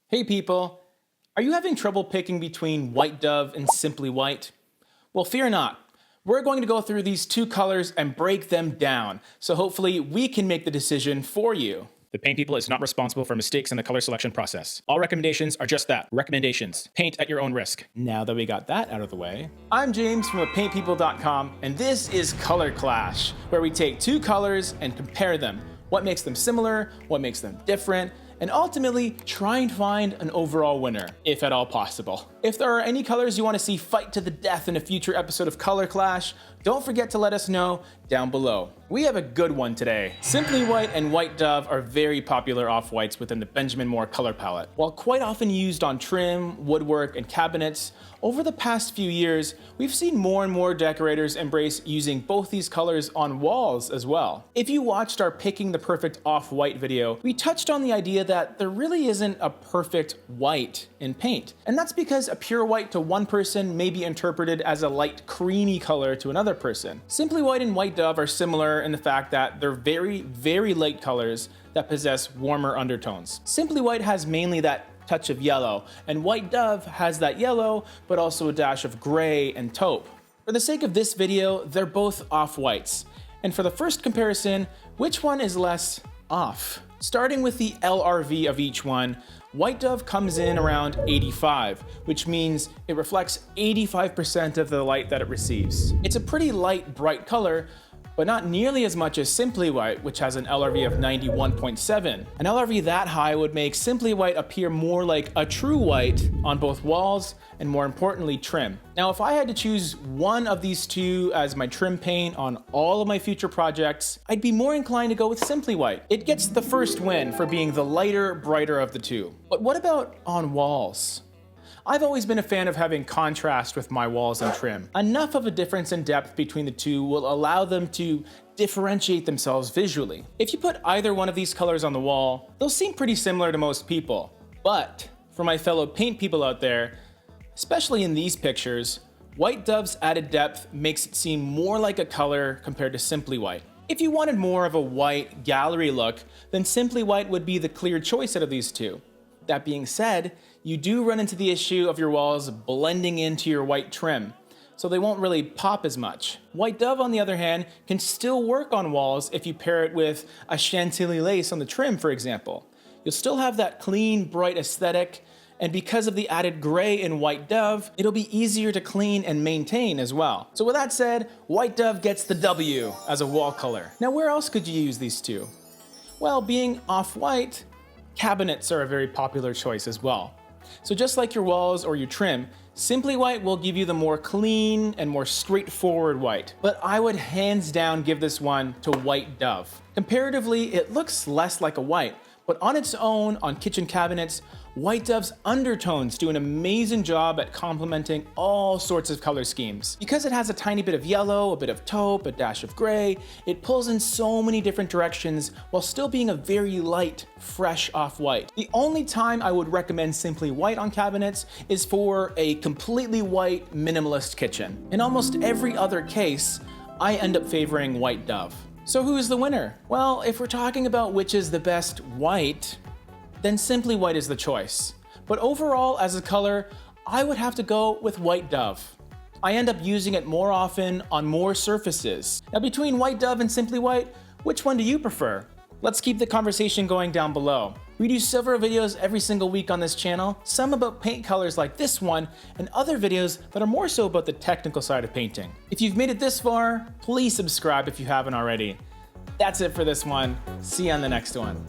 Hey people, are you having trouble picking between White Dove and Simply White? Well, fear not. We're going to go through these two colors and break them down, so hopefully we can make the decision for you. The Paint People is not responsible for mistakes in the color selection process. All recommendations are just that, recommendations. Paint at your own risk. Now that we got that out of the way, I'm James from paintpeople.com, and this is Color Clash, where we take two colors and compare them. What makes them similar, what makes them different, and ultimately try and find an overall winner, if at all possible. If there are any colors you want to see fight to the death in a future episode of Color Clash, don't forget to let us know down below. We have a good one today. Simply White and White Dove are very popular off-whites within the Benjamin Moore color palette. While quite often used on trim, woodwork, and cabinets, over the past few years, we've seen more and more decorators embrace using both these colors on walls as well. If you watched our Picking the Perfect Off-White video, we touched on the idea that there really isn't a perfect white in paint. And that's because a pure white to one person may be interpreted as a light creamy color to another person. Simply White and White Dove are similar in the fact that they're very, very light colors that possess warmer undertones. Simply White has mainly that touch of yellow, and White Dove has that yellow, but also a dash of gray and taupe. For the sake of this video, they're both off-whites. And for the first comparison, which one is less off? Starting with the LRV of each one, White Dove comes in around 85, which means it reflects 85% of the light that it receives. It's a pretty light, bright color, but not nearly as much as Simply White, which has an LRV of 91.7. An LRV that high would make Simply White appear more like a true white on both walls and, more importantly, trim. Now, if I had to choose one of these two as my trim paint on all of my future projects, I'd be more inclined to go with Simply White. It gets the first win for being the lighter, brighter of the two. But what about on walls? I've always been a fan of having contrast with my walls and trim. Enough of a difference in depth between the two will allow them to differentiate themselves visually. If you put either one of these colors on the wall, they'll seem pretty similar to most people. But for my fellow paint people out there, especially in these pictures, White Dove's added depth makes it seem more like a color compared to Simply White. If you wanted more of a white gallery look, then Simply White would be the clear choice out of these two. That being said, you do run into the issue of your walls blending into your white trim, so they won't really pop as much. White Dove, on the other hand, can still work on walls if you pair it with a chantilly lace on the trim, for example. You'll still have that clean, bright aesthetic, and because of the added gray in White Dove, it'll be easier to clean and maintain as well. So with that said, White Dove gets the W as a wall color. Now, where else could you use these two? Well, being off-white, cabinets are a very popular choice as well. So just like your walls or your trim, Simply White will give you the more clean and more straightforward white. But I would hands down give this one to White Dove. Comparatively, it looks less like a white, but on its own, on kitchen cabinets, White Dove's undertones do an amazing job at complementing all sorts of color schemes. Because it has a tiny bit of yellow, a bit of taupe, a dash of gray, it pulls in so many different directions while still being a very light, fresh off-white. The only time I would recommend Simply White on cabinets is for a completely white, minimalist kitchen. In almost every other case, I end up favoring White Dove. So who is the winner? Well, if we're talking about which is the best white, then Simply White is the choice. But overall, as a color, I would have to go with White Dove. I end up using it more often on more surfaces. Now, between White Dove and Simply White, which one do you prefer? Let's keep the conversation going down below. We do several videos every single week on this channel, some about paint colors like this one, and other videos that are more so about the technical side of painting. If you've made it this far, please subscribe if you haven't already. That's it for this one. See you on the next one.